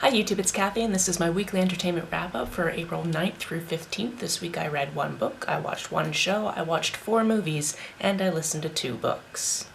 Hi YouTube, it's Kathy, and this is my weekly entertainment wrap-up for April 9th through 15th. This week I read one book, I watched one show, I watched 4 movies, and I listened to 2 books.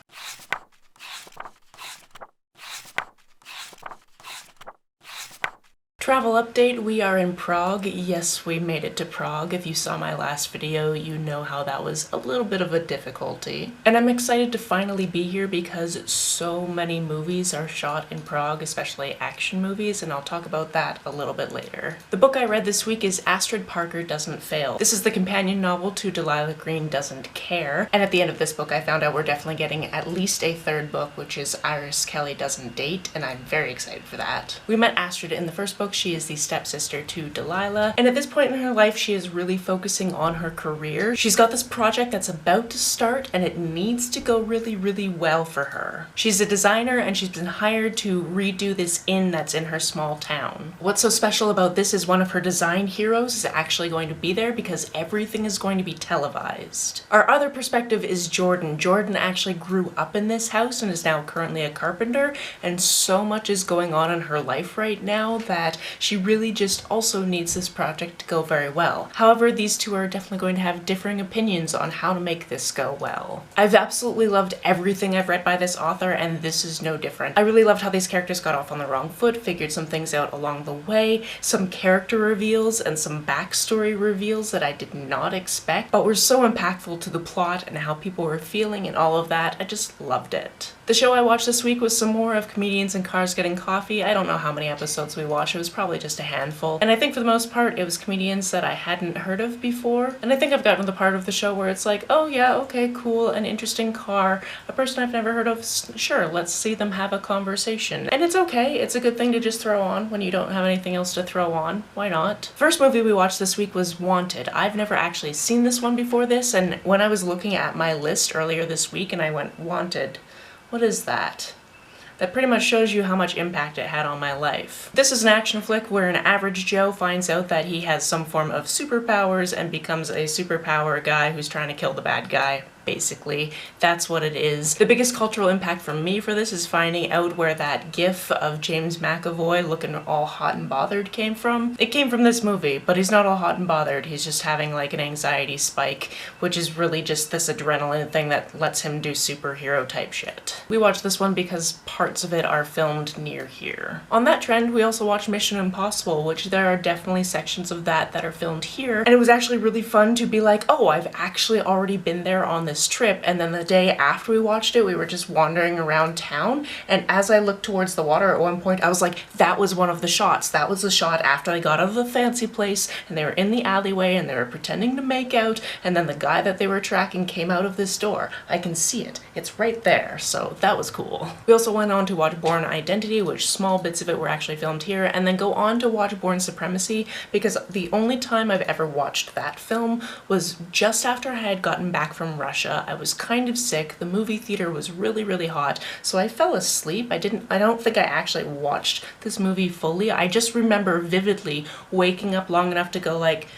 Travel update, we are in Prague. Yes, we made it to Prague. If you saw my last video, you know how that was a little bit of a difficulty. And I'm excited to finally be here because so many movies are shot in Prague, especially action movies, and I'll talk about that a little bit later. The book I read this week is Astrid Parker Doesn't Fail. This is the companion novel to Delilah Green Doesn't Care, and at the end of this book I found out we're definitely getting at least a 3rd book, which is Iris Kelly Doesn't Date, and I'm very excited for that. We met Astrid in the first book. She is the stepsister to Delilah, and at this point in her life she is really focusing on her career. She's got this project that's about to start and it needs to go really well for her. She's a designer and she's been hired to redo this inn that's in her small town. What's so special about this is one of her design heroes is actually going to be there because everything is going to be televised. Our other perspective is Jordan. Jordan actually grew up in this house and is now currently a carpenter, and so much is going on in her life right now that she really just also needs this project to go very well. However, these two are definitely going to have differing opinions on how to make this go well. I've absolutely loved everything I've read by this author, and this is no different. I really loved how these characters got off on the wrong foot, figured some things out along the way, some character reveals and some backstory reveals that I did not expect, but were so impactful to the plot and how people were feeling and all of that. I just loved it. The show I watched this week was some more of Comedians in Cars Getting Coffee. I don't know how many episodes we watched, it was probably just a handful. And I think for the most part it was comedians that I hadn't heard of before. And I think I've gotten to the part of the show where it's like, oh yeah, okay, cool, an interesting car, a person I've never heard of, sure, let's see them have a conversation. And it's okay, it's a good thing to just throw on when you don't have anything else to throw on. Why not? First movie we watched this week was Wanted. I've never actually seen this one before this, and when I was looking at my list earlier this week and I went, Wanted, what is that? That pretty much shows you how much impact it had on my life. This is an action flick where an average Joe finds out that he has some form of superpowers and becomes a superpower guy who's trying to kill the bad guy. Basically, that's what it is. The biggest cultural impact for me for this is finding out where that gif of James McAvoy looking all hot and bothered came from. It came from this movie, but he's not all hot and bothered, he's just having like an anxiety spike, which is really just this adrenaline thing that lets him do superhero type shit. We watched this one because parts of it are filmed near here. On that trend, we also watched Mission Impossible, which there are definitely sections of that are filmed here, and it was actually really fun to be like, oh, I've actually already been there on this trip. And then the day after we watched it, we were just wandering around town, and as I looked towards the water at one point, I was like, that was one of the shots. That was the shot after I got out of the fancy place and they were in the alleyway and they were pretending to make out, and then the guy that they were tracking came out of this door. I can see it. It's right there. So that was cool. We also went on to watch Bourne Identity, which small bits of it were actually filmed here, and then go on to watch Bourne Supremacy because the only time I've ever watched that film was just after I had gotten back from Russia. I was kind of sick, the movie theater was really hot, so I fell asleep. I don't think I actually watched this movie fully. I just remember vividly waking up long enough to go like,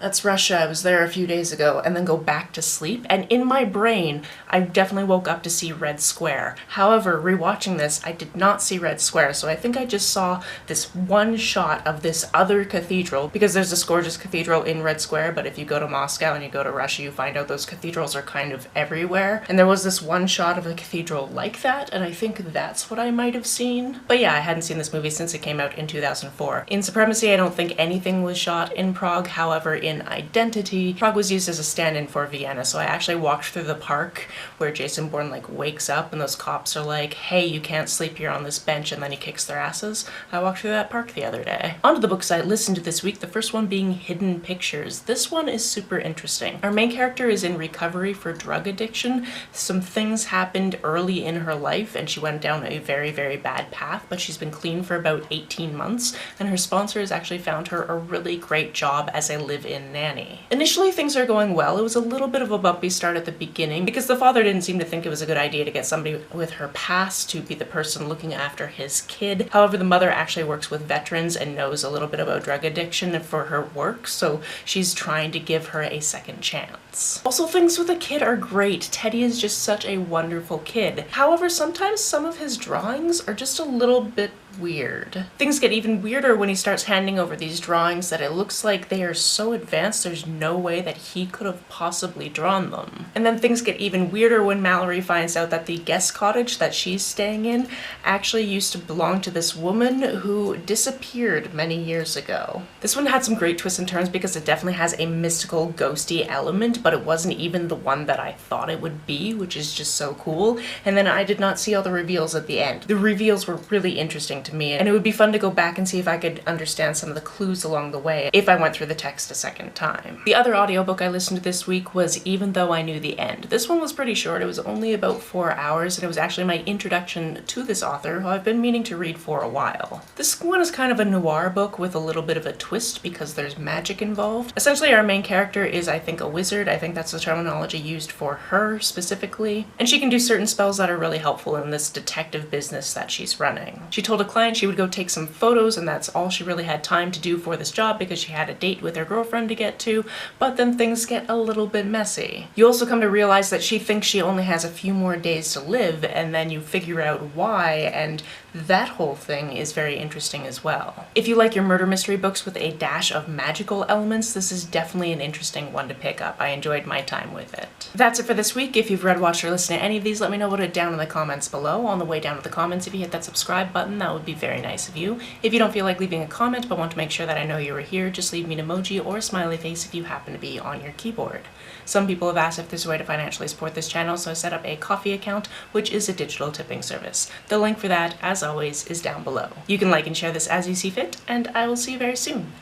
that's Russia, I was there a few days ago, and then go back to sleep. And in my brain, I definitely woke up to see Red Square. However, rewatching this, I did not see Red Square, so I think I just saw this one shot of this other cathedral, because there's this gorgeous cathedral in Red Square, but if you go to Moscow and you go to Russia, you find out those cathedrals are kind of everywhere. And there was this one shot of a cathedral like that, and I think that's what I might have seen. But yeah, I hadn't seen this movie since it came out in 2004. In Supremacy, I don't think anything was shot in Prague. However, in Identity, Prague was used as a stand-in for Vienna, so I actually walked through the park where Jason Bourne like wakes up and those cops are like, hey, you can't sleep here on this bench, and then he kicks their asses. I walked through that park the other day. Onto the books I listened to this week, the first one being Hidden Pictures. This one is super interesting. Our main character is in recovery for drug addiction. Some things happened early in her life and she went down a very bad path, but she's been clean for about 18 months, and her sponsor has actually found her a really great job as a live-in nanny. Initially things are going well. It was a little bit of a bumpy start at the beginning because the father didn't seem to think it was a good idea to get somebody with her past to be the person looking after his kid. However, the mother actually works with veterans and knows a little bit about drug addiction for her work, so she's trying to give her a second chance. Also, things with the kid are great. Teddy is just such a wonderful kid. However, sometimes some of his drawings are just a little bit weird. Things get even weirder when he starts handing over these drawings that it looks like they are so advanced there's no way that he could have possibly drawn them. And then things get even weirder when Mallory finds out that the guest cottage that she's staying in actually used to belong to this woman who disappeared many years ago. This one had some great twists and turns because it definitely has a mystical, ghosty element, but it wasn't even the one that I thought it would be, which is just so cool. And then I did not see all the reveals at the end. The reveals were really interesting to me, and it would be fun to go back and see if I could understand some of the clues along the way if I went through the text a second time. The other audiobook I listened to this week was Even Though I Knew the End. This one was pretty short. It was only about 4 hours, and it was actually my introduction to this author, who I've been meaning to read for a while. This one is kind of a noir book with a little bit of a twist because there's magic involved. Essentially, our main character is, I think, a wizard. I think that's the terminology used for her specifically, and she can do certain spells that are really helpful in this detective business that she's running. She told a client she would go take some photos, and that's all she really had time to do for this job because she had a date with her girlfriend to get to, but then things get a little bit messy. You also come to realize that she thinks she only has a few more days to live, and then you figure out why, and that whole thing is very interesting as well. If you like your murder mystery books with a dash of magical elements, this is definitely an interesting one to pick up. I enjoyed my time with it. That's it for this week. If you've read, watched, or listened to any of these, let me know about it down in the comments below. On the way down to the comments, if you hit that subscribe button, that would be very nice of you. If you don't feel like leaving a comment but want to make sure that I know you were here, just leave me an emoji or a smiley face if you happen to be on your keyboard. Some people have asked if there's a way to financially support this channel, so I set up a Ko-fi account, which is a digital tipping service. The link for that, as always, is down below. You can like and share this as you see fit, and I will see you very soon.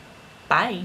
Bye!